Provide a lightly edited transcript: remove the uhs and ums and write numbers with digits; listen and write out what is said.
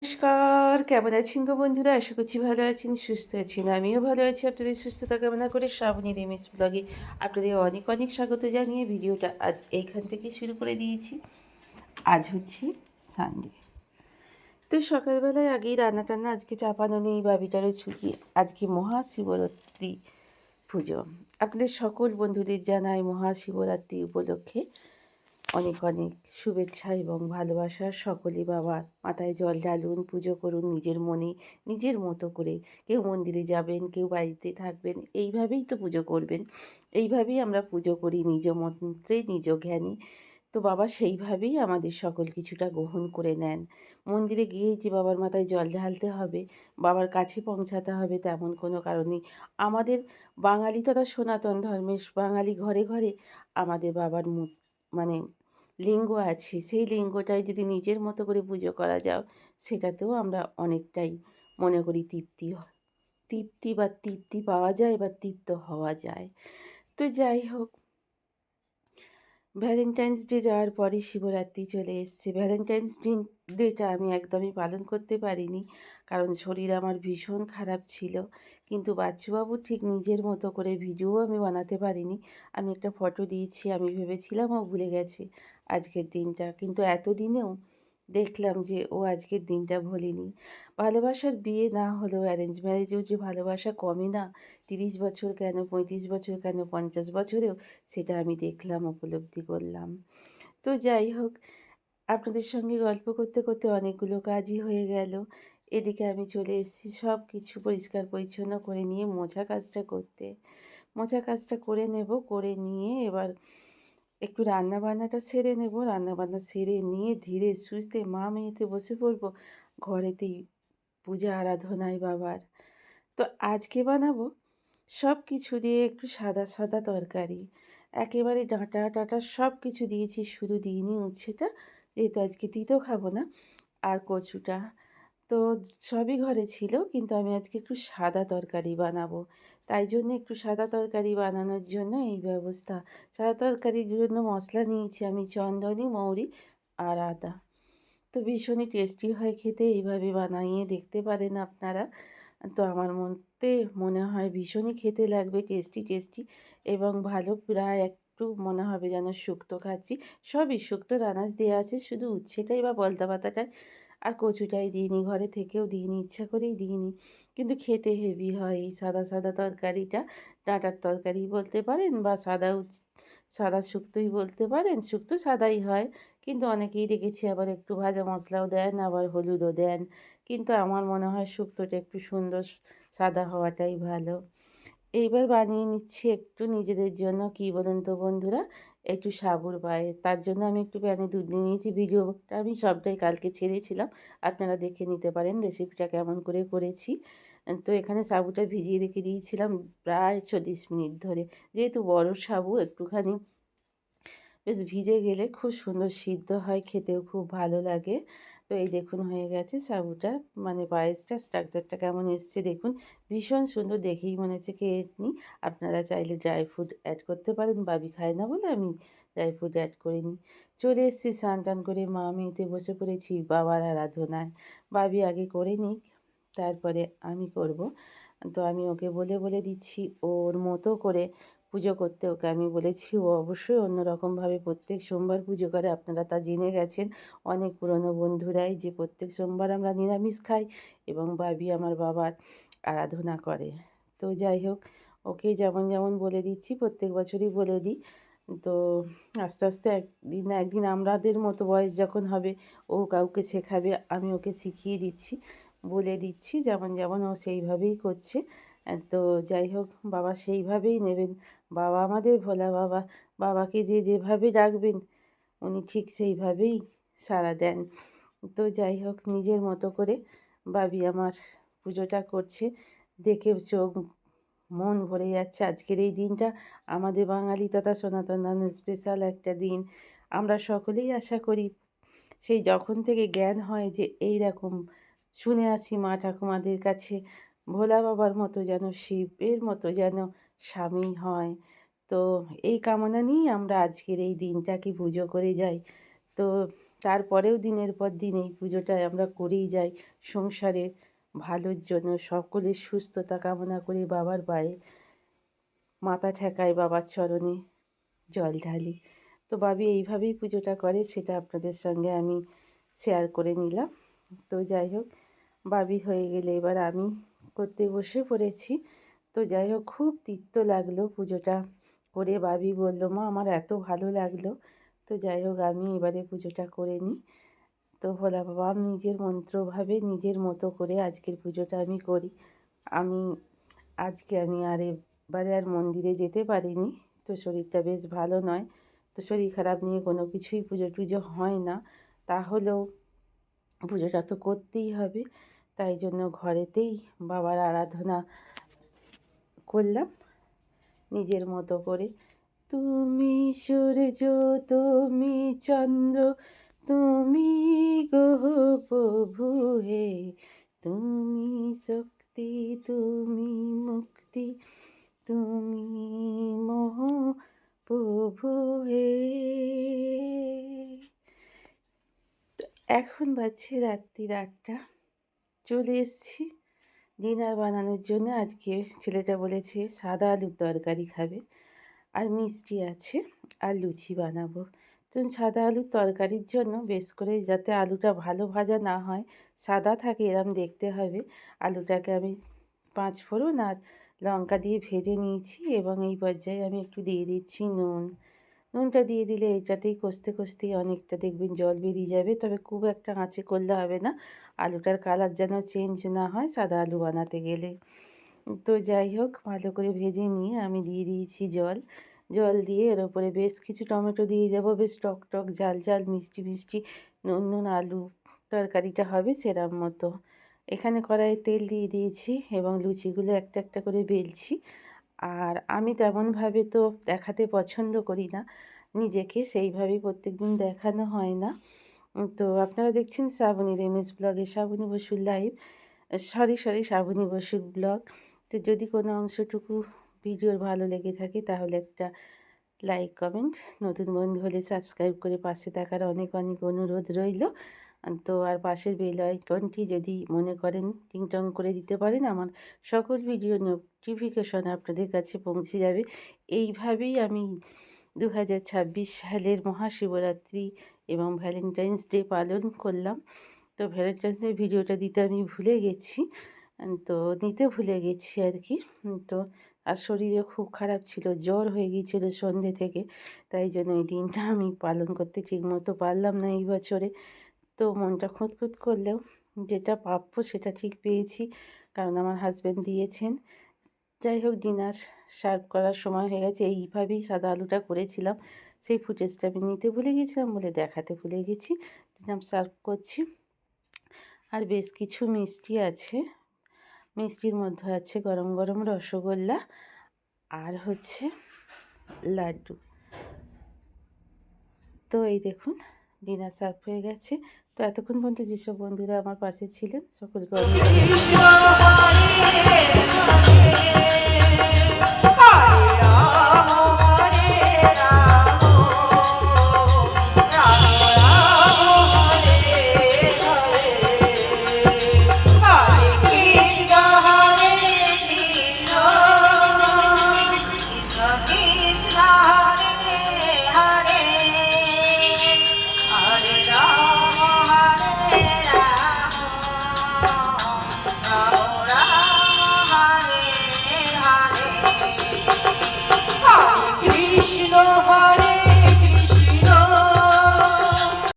নমস্কার, কেমন আছেন গো বন্ধুরা? আশা করছি ভালো আছেন, সুস্থ আছেন। আমিও ভালো আছি। আপনাদের সুস্থতা কামনা করে শ্রাবণীর এমএস ব্লগে আপনাদের অনেক অনেক স্বাগত জানিয়ে ভিডিওটা আজ এইখান থেকে শুরু করে দিয়েছি। আজ হচ্ছে সানডে। তো সকালবেলায় আগেই রান্না টান্না আজকে চাপানো নেই, বাবিটারও ছুটি। আজকে মহাশিবরাত্রি পুজো। আপনাদের সকল বন্ধুদের জানাই মহাশিবরাত্রি উপলক্ষে অনেক অনেক শুভেচ্ছা এবং ভালোবাসা। সকলে বাবার মাথায় জল ঢালুন, পুজো করুন নিজের মনে, নিজের মতো করে। কেউ মন্দিরে যাবেন, কেউ বাড়িতে থাকবেন, এইভাবেই তো পুজো করবেন। এইভাবেই আমরা পুজো করি নিজ মন্ত্রে, নিজ জ্ঞানে। তো বাবা সেইভাবেই আমাদের সকল কিছুটা গ্রহণ করে নেন। মন্দিরে গিয়েই যে বাবার মাথায় জল ঢালতে হবে, বাবার কাছে পৌঁছাতে হবে তেমন কোনো কারণ নেই। আমাদের বাঙালি তথা সনাতন ধর্মের বাঙালি ঘরে ঘরে আমাদের বাবার মানে লিঙ্গ আছে। সেই লিঙ্গটায় যদি নিজের মতো করে পুজো করা যাও, সেটাতেও আমরা অনেকটাই মনে করি তৃপ্তি পাওয়া যায় বা তৃপ্ত হওয়া যায়। তো যাই হোক, ভ্যালেন্টাইন্স ডে যাওয়ার পরে শিবরাত্রি চলে এসছে। ভ্যালেন্টাইন্স ডেটা আমি একদমই পালন করতে পারিনি, কারণ শরীর আমার ভীষণ খারাপ ছিল। কিন্তু বাচ্চুবাবু ঠিক নিজের মতো করে ভিডিও আমি বানাতে পারিনি। আমি একটা ফটো দিয়েছি, আমি ভেবেছিলাম ও ভুলে গেছে আজকের দিনটা, কিন্তু এতদিনেও দেখলাম যে ও আজকের দিনটা ভোলেনি। ভালোবাসার বিয়ে না হলেও অ্যারেঞ্জ ম্যারেজেও যে ভালোবাসা কমে না, 30 বছর কেন, 35 বছর কেন, 50 বছরেও, সেটা আমি দেখলাম, উপলব্ধি করলাম। তো যাই হোক, আপনাদের সঙ্গে গল্প করতে করতে অনেকগুলো কাজই হয়ে গেল। এদিকে আমি চলে এসেছি সব কিছু পরিষ্কার পরিচ্ছন্ন করে নিয়ে মোছা কাজটা করতে। মোছা কাজটা করে নেব, করে নিয়ে এবার একটু রান্নাবান্নাটা সেরে নেব। রান্নাবান্না সেরে নিয়ে ধীরে সুস্থে মা মেয়েতে বসে পড়বো ঘরেতেই পূজা আরাধনায় বাবার। তো আজকে বানাবো সব কিছু দিয়ে একটু সাদা সাদা তরকারি। একেবারে ডাঁটা টাটা সব কিছু দিয়েছি, শুধু দিইনি উচ্ছেটা, যেহেতু আজকে তিতো খাবো না, আর কচুটা। তো সবই ঘরে ছিল, কিন্তু আমি আজকে একটু সাদা তরকারি বানাবো। তাই জন্য একটু সাদা তরকারি বানানোর জন্য এই ব্যবস্থা। সাদা তরকারির জন্য মশলা নিয়েছি আমি চন্দনী, মৌরি আর আদা। তো ভীষণই টেস্টি হয় খেতে, এইভাবে বানিয়ে দেখতে পারেন আপনারা। তো আমার মনে হয় ভীষণই খেতে লাগবে, টেস্টি টেস্টি এবং ভালো, প্রায় একটু মনে হবে যেন শুক্তো খাচ্ছি। সবই শুক্তোর আনাজ দেওয়া আছে, শুধু উচ্ছেটাই বা বলতা পাতাটাই আর কচুটাই দিইনি, ঘরে থেকেও দিইনি, ইচ্ছা করেই দিইনি। কিন্তু খেতে হেভি হয় এই সাদা সাদা তরকারিটা। ডাঁটার তরকারি বলতে পারেন বা সাদা শুক্তোই বলতে পারেন, শুক্তো সাদাই হয়। কিন্তু অনেকেই দেখেছি আবার একটু ভাজা মশলাও দেন, আবার হলুদও দেন। কিন্তু আমার মনে হয় শুক্তোটা একটু সুন্দর সাদা হওয়াটাই ভালো। এইবার বানিয়ে নিচ্ছি একটু নিজেদের জন্য, কী বলুন তো বন্ধুরা, একটু সাবুর পায়েস। তার জন্য আমি একটু প্যানে দুধ নিয়ে নিয়েছি। ভিডিওটা আমি সবটাই কালকে ছেড়েছিলাম, আপনারা দেখে নিতে পারেন রেসিপিটা কেমন করে করেছি। তো এখানে সাবুটা ভিজিয়ে রেখে দিয়েছিলাম প্রায় 40 মিনিট ধরে। যেহেতু বড় সাবু, একটুখানি বেশ ভিজে গেলে খুব সুন্দর সিদ্ধ হয়, খেতেও খুব ভালো লাগে। তো এই দেখুন হয়ে গেছে সাবুটা, মানে পায়েসটা স্ট্রাকচারটা কেমন এসছে দেখুন। ভীষণ সুন্দর, দেখেই মনে হচ্ছে খেয়ে নিই। আপনারা চাইলে ড্রাই ফ্রুট অ্যাড করতে পারেন, বাবি খায় না বলে আমি ড্রাই ফ্রুট অ্যাড করিনি। চলে এসেছি স্নান টান করে, মা মেয়েতে বসে পড়েছি বাবার আরাধনায়। বাবি আগে করে নিক, তারপরে আমি করব। তো আমি ওকে বলে বলে দিচ্ছি ওর মতো করে পুজো করতে। ওকে আমি বলেছি, ও অবশ্যই অন্যরকমভাবে প্রত্যেক সোমবার পুজো করে। আপনারা তা জেনে গেছেন অনেক পুরনো বন্ধুরাই, যে প্রত্যেক সোমবার আমরা নিরামিষ খাই এবং বাবি আমার বাবার আরাধনা করে। তো যাই হোক, ওকে যেমন যেমন বলে দিচ্ছি, প্রত্যেক বছরই বলে দিই। তো আস্তে আস্তে একদিন না একদিন আমাদের মতো বয়স যখন হবে, ও কাউকে শেখাবে, আমি ওকে শিখিয়ে দিচ্ছি, বলে দিচ্ছি, যেমন যেমন ও সেইভাবেই করছে। তো যাই হোক, বাবা সেইভাবেই নেবেন। বাবা আমাদের ভোলা বাবা, বাবাকে যে যেভাবে ডাকবেন উনি ঠিক সেইভাবেই সাড়া দেন। তো যাই হোক, নিজের মতো করে বাবি আমার পুজোটা করছে, দেখে চোখ মন ভরে যাচ্ছে। আজকের এই দিনটা আমাদের বাঙালি তথা সনাতন ধর্মের স্পেশাল একটা দিন। আমরা সকলেই আশা করি, সেই যখন থেকে জ্ঞান হয় যে এই রকম শুনে আসি মা ঠাকুমাদের কাছে, ভোলা বাবার মতো যেন, শিবের মতো যেন স্বামী হয়। তো এই কামনা নিয়েই আমরা আজকের এই দিনটাকে পুজো করে যাই। তো তারপরেও দিনের পর দিন এই পুজোটা আমরা করেই যাই সংসারের ভালোর জন্য, সকলের সুস্থতা কামনা করে বাবার পায়ে মাথা ঠেকাই, বাবার চরণে জল ঢালি। তো বাবি এইভাবেই পুজোটা করে, সেটা আপনাদের সঙ্গে আমি শেয়ার করে নিলাম। তো যাই হোক, বাবি হয়ে গেলে এবার আমি করতে বসে পড়েছি। তো যাই হোক, খুব তৃপ্ত লাগলো পুজোটা করে। বাবি বলল, মা আমার এত ভালো লাগলো। তো যাই হোক, আমি এবারে পুজোটা করে নিই। তো ভোলা বাবা নিজের মন্ত্রভাবে নিজের মতো করে আজকের পুজোটা আমি করি। আজকে আমি এবারে আর মন্দিরে যেতে পারিনি, তো শরীরটা বেশ ভালো নয়। তো শরীর খারাপ নিয়ে কোনো কিছুই পুজো টুজো হয় না, তাহলেও পুজোটা তো করতেই হবে। তাই জন্য ঘরেতেই বাবার আরাধনা করলাম নিজের মতো করে। তুমি সূর্য, তুমি চন্দ্র, তুমি গো প্রভু হে, তুমি শক্তি, তুমি মুক্তি, তুমি মোহ প্রভু হে। এখন বাজছে রাত্রি 8টা। চলে এসেছি ডিনার বানানোর জন্য। আজকে ছেলেটা বলেছে সাদা আলুর তরকারি খাবে, আর মিষ্টি আছে, আর লুচি বানাবো। তো সাদা আলুর তরকারির জন্য বেশ করে, যাতে আলুটা ভালো ভাজা না হয়, সাদা থাকে এরম দেখতে হবে, আলুটাকে আমি 5 ফোড়ন আর লঙ্কা দিয়ে ভেজে নিয়েছি। এবং এই পর্যায়ে আমি একটু দিয়ে দিচ্ছি নুনটা দিয়ে দিলে এটাতেই কষতে কষতেই অনেকটা দেখবেন জল বেরিয়ে যাবে। তবে খুব একটা আঁচে করলে হবে না, আলুটার কালার যেন চেঞ্জ না হয় সাদা আলু বানাতে গেলে। তো যাই হোক, ভালো করে ভেজে নিয়ে আমি দিয়ে দিয়েছি জল দিয়ে এর ওপরে বেশ কিছু টমেটো দিয়ে দেবো, বেশ টক টক ঝাল ঝাল মিষ্টি মিষ্টি নুন আলু তরকারিটা হবে সেরম মতো। এখানে কড়াইয়ে তেল দিয়ে দিয়েছি এবং লুচিগুলো একটা একটা করে বেলছি। আর আমি তেমনভাবে তো দেখাতে পছন্দ করি না নিজেকে, সেইভাবেই প্রত্যেকদিন দেখানো হয় না। তো আপনারা দেখছেন শ্রাবণীর MS ব্লগে, শ্রাবণী বসুর লাইভ, সরি শ্রাবণী বসুর ব্লগ। তো যদি কোনো অংশটুকু ভিডিওর ভালো লেগে থাকে তাহলে একটা লাইক কমেন্ট, নতুন বন্ধু হলে সাবস্ক্রাইব করে পাশে থাকার অনেক অনেক অনুরোধ রইল। তো আর পাশের বেল আইকনটি যদি মনে করেন টিংটং করে দিতে পারেন, আমার সকল ভিডিও নোটিফিকেশন আপনাদের কাছে পৌঁছে যাবে। এইভাবেই আমি 2026 সালের মহাশিবরাত্রি এবং ভ্যালেন্টাইন্স ডে পালন করলাম। তো ভ্যালেন্টাইন্স ডে ভিডিওটা দিতে আমি ভুলে গেছি, তো নিতে ভুলে গেছি আর কি। তো আর শরীরে খুব খারাপ ছিল, জ্বর হয়ে গিয়েছিল সন্ধ্যে থেকে, তাই জন্য এই দিনটা আমি পালন করতে ঠিকমতো পারলাম না এই বছরে। তো মনটা খুঁতখুত করলেও যেটা প্রাপ্য সেটা ঠিক পেয়েছি, কারণ আমার হাজব্যান্ড দিয়েছেন। যাই হোক, ডিনার সার্ভ করার সময় হয়ে গেছে। এইভাবেই সাদা আলুটা করেছিলাম, সেই ফুটেজটা আমি নিতে ভুলে গেছিলাম বলে দেখাতে ভুলে গেছি। ডিনার সার্ভ করছি। আর বেশ কিছু মিষ্টি আছে, মিষ্টির মধ্যে আছে গরম গরম রসগোল্লা আর হচ্ছে লাড্ডু। তো এই দেখুন ডিনার সার্ভ হয়ে গেছে। তো এতক্ষণ পর্যন্ত যেসব বন্ধুরা আমার পাশে ছিলেন সকলকে অনেক